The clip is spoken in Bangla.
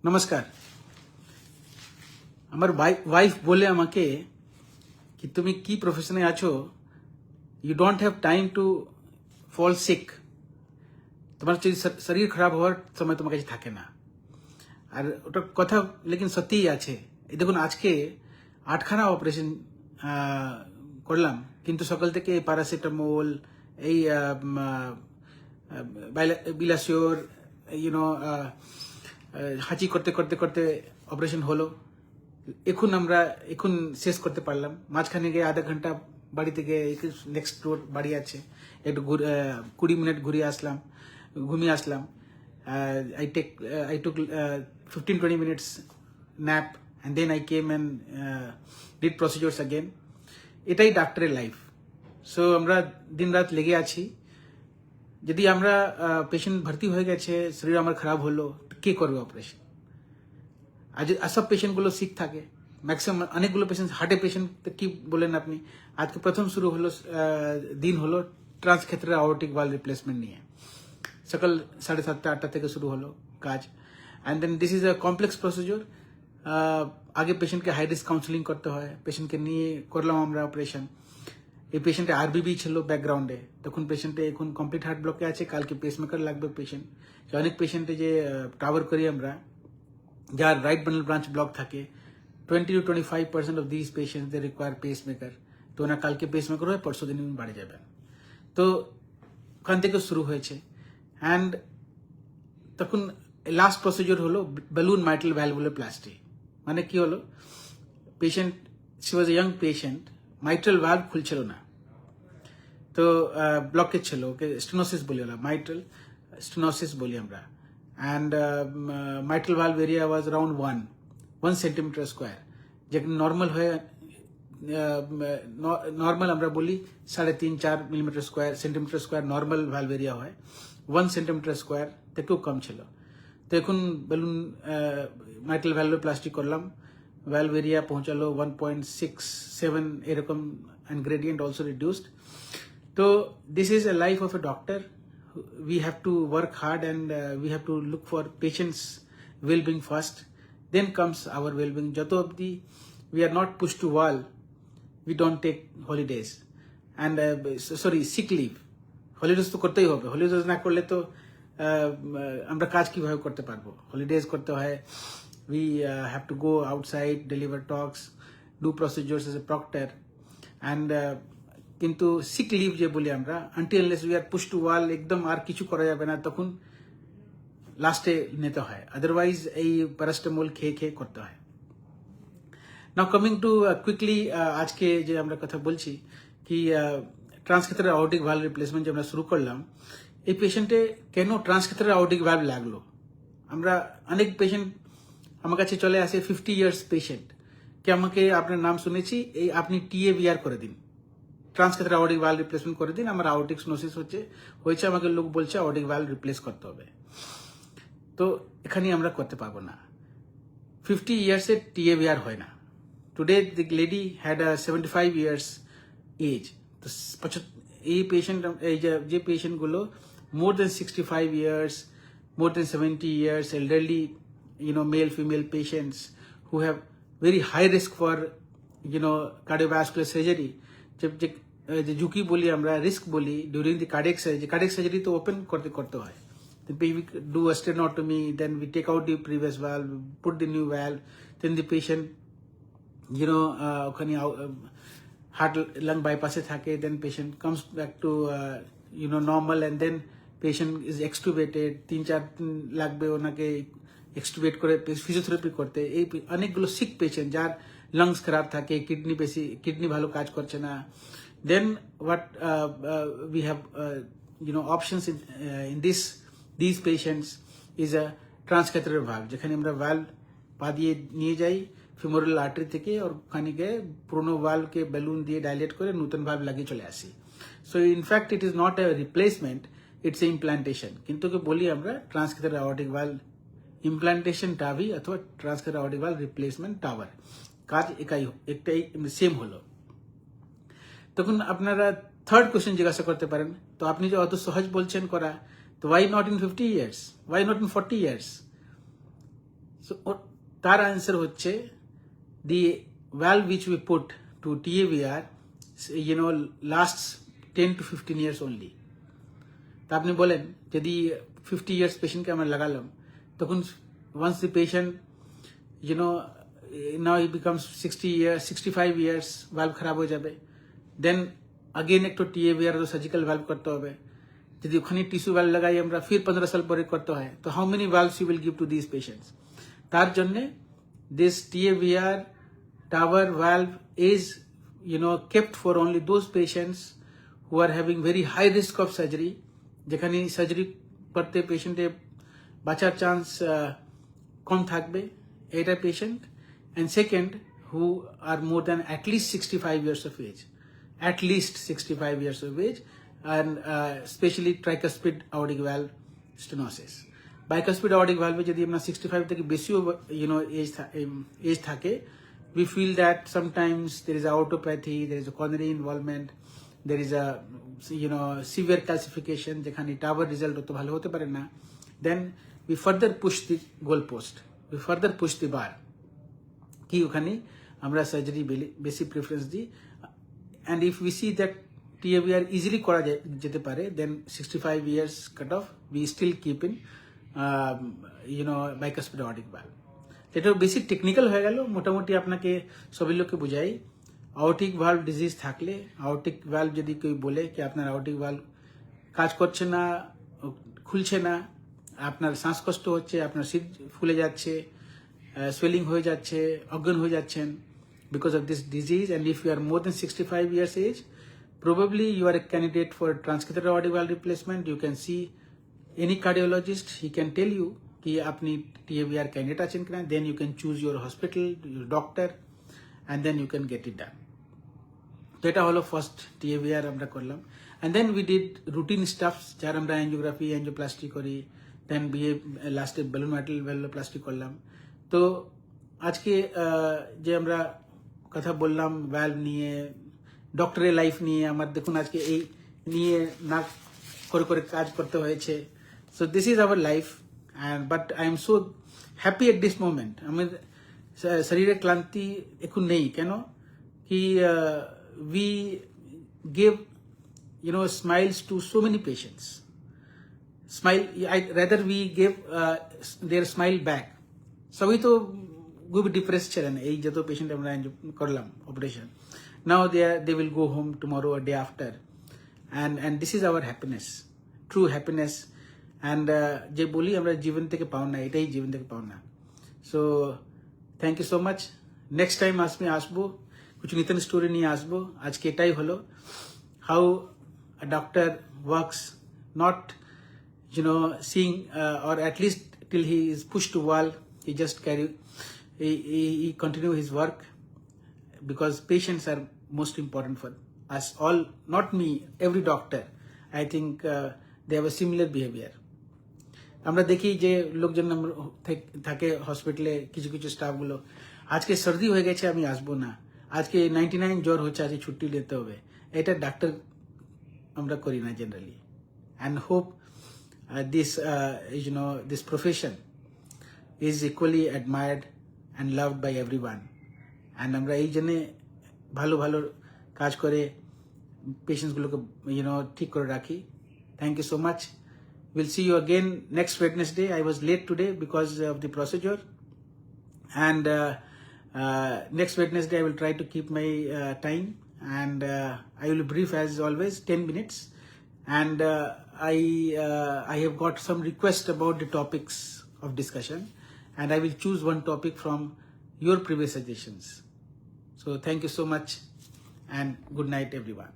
নমস্কার। আমার ওয়াইফ বলে আমাকে কি তুমি কি প্রফেশনে আছো, you don't have time to fall sick. তোমার যদি শরীর খারাপ হওয়ার সময় তোমার কাছে থাকে না। আর ওটা কথা লেকিন সত্যিই আছে। এই দেখুন আজকে 8খানা অপারেশন করলাম, কিন্তু সকাল থেকে প্যারাসিটামল, এই বিলাসিওর, হাঁচি করতে করতে করতে অপারেশন হলো। এখন শেষ করতে পারলাম। মাঝখানে গিয়ে আধা ঘন্টা বাড়িতে গিয়ে নেক্সট ডোর বাড়ি আছে, একটু 20 মিনিট ঘুমিয়ে আসলাম। I took 15-20 minutes nap and then I came and did procedures again. এটাই ডাক্তারের লাইফ। সো আমরা দিন রাত লেগে আছি। যদি আমরা পেশেন্ট ভর্তি হয়ে গেছে, শরীর আমার খারাপ হলো, কে করবে অপারেশন? আজ সব পেশেন্টগুলো সিক থাকে। ম্যাক্সিমাম অনেকগুলো পেশেন্ট হার্টের পেশেন্ট কি বলেন আপনি। আজকে প্রথম দিন হলো ট্রান্সক্ষেত্রের আওরটিক ভালভ রিপ্লেসমেন্ট নিয়ে। সকাল 7:30-8টা থেকে শুরু হলো কাজ। And then this is a complex procedure. আগে পেশেন্টকে হাই রিস্ক কাউন্সিলিং করতে হয়, পেশেন্টকে নিয়ে করলাম আমরা অপারেশন। এই পেশেন্টে আরবিবি ছিল ব্যাকগ্রাউন্ডে, তখন পেশেন্টে এখন কমপ্লিট হার্ট ব্লকে আছে, কালকে পেসমেকার লাগবে পেশেন্ট। অনেক পেশেন্টে যে টাওয়ার করি আমরা, যার রাইট বান্ডল ব্রাঞ্চ ব্লক থাকে, 20-25% of this patients they require pacemaker. তো ওনার কালকে পেসমেকার হয়ে পরশু দিন বাড়ি যাবেন। তো ওখান থেকে শুরু হয়েছে। অ্যান্ড তখন লাস্ট প্রসিডিওর হলো বেলুন মাইট্রাল ভ্যালভুলোপ্লাস্টি। মানে কি হলো, patient, she was a young patient, mitral valve খুলছিল না, তো ব্লকেজ ছিল, ওকে স্টেনোসিস বলি, মাইট্রাল স্টেনোসিস বলি আমরা। And mitral valve area was around 1 centimetre square, যেখানে নর্মাল হয়ে নর্মাল আমরা বলি 3.5-4 millimetre square centimetre square normal valve area হয়। 1 সেন্টিমিটার স্কোয়ার থেকেও কম ছিল। তো এখন বেলুন মাইট্রাল ভ্যালভোপ্লাস্টি করলাম, ভ্যালভ এরিয়া পৌঁছালো 1.67 এরকম, অ্যান্ড গ্রেডিয়েন্ট অলসো রিডিউসড। তো this is a life of a doctor. We have to work hard and we have to look for patients' well-being first. Then comes our well-being. Jato abdi we are not pushed to wall, we don't take holidays and sick leave. Holidays তো করতেই হবে। হলিডেজ না করলে তো আমরা কাজ কিভাবে করতে পারবো? হলিডেজ করতে হয়। We have to go outside, deliver talks, do procedures as a proctor, and কিন্তু সিক লিভ যে বলি আমরা, until unless we are push to wall, একদম আর কিছু করা যাবে না, তখন লাস্টে নিতে হয়। আদারওয়াইজ এই প্যারাসিটামল খেয়ে করতে হয়। নাও কামিং টু কুইকলি, আজকে যে আমরা কথা বলছি কি ট্রান্সক্ষেত্রের আওরটিক ভালভ রিপ্লেসমেন্ট যে আমরা শুরু করলাম, এই পেশেন্টে কেন ট্রান্সক্ষেত্রের আওরটিক ভালভ লাগলো? আমরা অনেক পেশেন্ট আমার কাছে চলে আসে, 50 ইয়ার্স পেশেন্ট, কে আমাকে আপনার নাম শুনেছি, এই আপনি TAVR করে দিন, ট্রান্সক্ষেত্রের আওরটিক ভালভ রিপ্লেসমেন্ট করে দিন, আমার আওরটিক স্টেনোসিস হয়েছে, আমাকে লোক বলছে আওরটিক ভালভ রিপ্লেস করতে হবে। তো এখানে আমরা করতে পারবো না। 50 ইয়ার্সে TAVR হয় না। Today the lady had a 75 years age. তো এই পেশেন্ট, এই যে পেশেন্টগুলো more than 65 years, more than 70 years, elderly, male female patients who have very high risk for cardiovascular surgery, যে ঝুঁকি বলি আমরা, রিস্ক বলি, ডিউরিং দি কার্ডিয়াক সার্জারি তো ওপেন করতে হয়। We do a sternotomy, then we take out the previous valve, put the new valve, then the patient ওখানে হার্ট লাং বাইপাসে থাকে, then patient comes back to normal, and then patient is extubated. 3-4 দিন লাগবে ওনাকে এক্সটুবেট করে ফিজিওথেরাপি করতে। এই অনেকগুলো সিক পেশেন্ট যার লাংস খারাপ থাকে, কিডনি ভালো কাজ করছে না। Then what we have options in this patients is a transcatheter valve, যেখানে আমরা ভালভ পা দিয়ে নিয়ে যাই ফিমোরাল আর্টারি থেকে, আর ওখানে গিয়ে পুরোনো ভালভকে বেলুন দিয়ে ডাইলেট করে নতুন ভালভ লাগিয়ে চলে আসি। So in fact it is not a replacement, it's a implantation. কিন্তু বলি আমরা ট্রান্সক্যাথেটার আওরটিক ভালভ ইমপ্লান্টেশন টাভি অথবা ট্রান্সক্যাথেটার আওরটিক ভালভ রিপ্লেসমেন্ট টাওয়ার, কাজ একটাই সেম হলো। তখন আপনারা থার্ড কোয়েশ্চেন জিজ্ঞাসা করতে পারেন, তো আপনি যে অত সহজ বলছেন করা, তো why not in 50 years, why not in 40 years? So তার আনসার হচ্ছে the valve which we put to TAVR, lasts 10 to 15 years only. তা আপনি বলেন যদি 50 years পেশেন্টকে আমরা লাগালাম, তখন once the patient now he becomes 60 years 65 years, valve খারাপ হয়ে যাবে, then again একটু TAVR তো সার্জিক্যাল valve করতে হবে। যদি ওখানে টিস্যু valve লাগাই আমরা, ফির 15 সাল পরে করতে হয়, তো how many valves you will give to these patients? তার জন্য this TAVR TAVR valve is kept for only those patients who are having very high risk of surgery, যেখানে সার্জারি করতে পেশেন্টের বাঁচার চান্স কম থাকবে, এটা patient. and second, who are more than at least 65 years of age, at least 65 years of age, and especially tricuspid aortic valve stenosis. Bicuspid aortic valve যদি আমরা 65 থেকে বেশিও এজ থাকে, we feel that sometimes there is aortopathy, there is a coronary involvement, there is a severe calcification, যেখানে TAVR result অত ভালো হতে পারে না, then we further push the goalpost, we further push the bar, কি ওখানে আমরা সার্জারি বেশি প্রেফারেন্স দিই। and if we see that TAVR easily করা যেতে পারে, then 65 years cut off we still keep in bicuspid aortic valve. এটা বেশি টেকনিক্যাল হয়ে গেল, মোটামুটি আপনাকে সবই লোককে বুঝাই। আওর্টিক ভালভ ডিজিজ থাকলে, আওর্টিক ভালভ যদি কেউ বলে কি আপনার আওর্টিক ভালভ কাজ করছে না, খুলছে না, আপনার শ্বাসকষ্ট হচ্ছে, আপনার শীত ফুলে যাচ্ছে, swelling হয়ে যাচ্ছে, অজ্ঞান হয়ে যাচ্ছেন because of this disease, and if you are more than 65 years age, probably you are a candidate for transcatheter aortic valve replacement. You can see any cardiologist, he can tell you कि আপনি TAVR candidate আছেন কিনা, then you can choose your hospital, your doctor, and then you can get it done. তো এটা হলো ফার্স্ট TAVR আমরা করলাম, and then we did routine stuffs, যার আমরা angiography, angioplasty করি, then লাস্টে balloon metal valvuloplasty করলাম। তো আজকে যে আমরা কথা বললাম ভ্যালভ নিয়ে, ডক্টরের লাইফ নিয়ে, আমার দেখুন আজকে এই নিয়ে না করে করে কাজ করতে হয়েছে। So this is our life, and but I am so happy at this moment. আমার শরীরে ক্লান্তি এখন নেই, কেন কি we give smiles to so many patients. Rather we give their smile back. সবই তো খুব ডিপ্রেস ছিলেন এই যত পেশেন্ট আমরা করলাম operation, now they will go home tomorrow or day after, and this is our happiness, true happiness. and যে বলি আমরা জীবন থেকে পাও না, এটাই জীবন থেকে পাও না। So thank you so much. Next time আসবো কিছু নতুন স্টোরি নিয়ে আসবো। আজকে এটাই হলো how a doctor works, not seeing or at least till he is pushed to wall, he just he continue his work, because patients are most important for us all, not me, every doctor. I think they have a similar behavior. আমরা দেখি যে লোকজন থাকে হসপিটালে, কিছু কিছু স্টাফগুলো আজকে সর্দি হয়ে গেছে আমি আসবো না, আজকে 99 জ্বর হচ্ছে আজকে ছুটি নিতে হবে, এটা ডাক্তার আমরা করি না generally. and hope this profession is equally admired and loved by everyone, and আমরা এই জন্য ভালো ভালো কাজ করে পেশেন্টসগুলোকে ঠিক করে রাখি। Thank you so much. We'll see you again next Wednesday. I was late today because of the procedure, and next Wednesday I will try to keep my time, and I will brief as always 10 minutes, and I have got some requests about the topics of discussion, and I will choose one topic from your previous suggestions. So thank you so much, and good night everyone.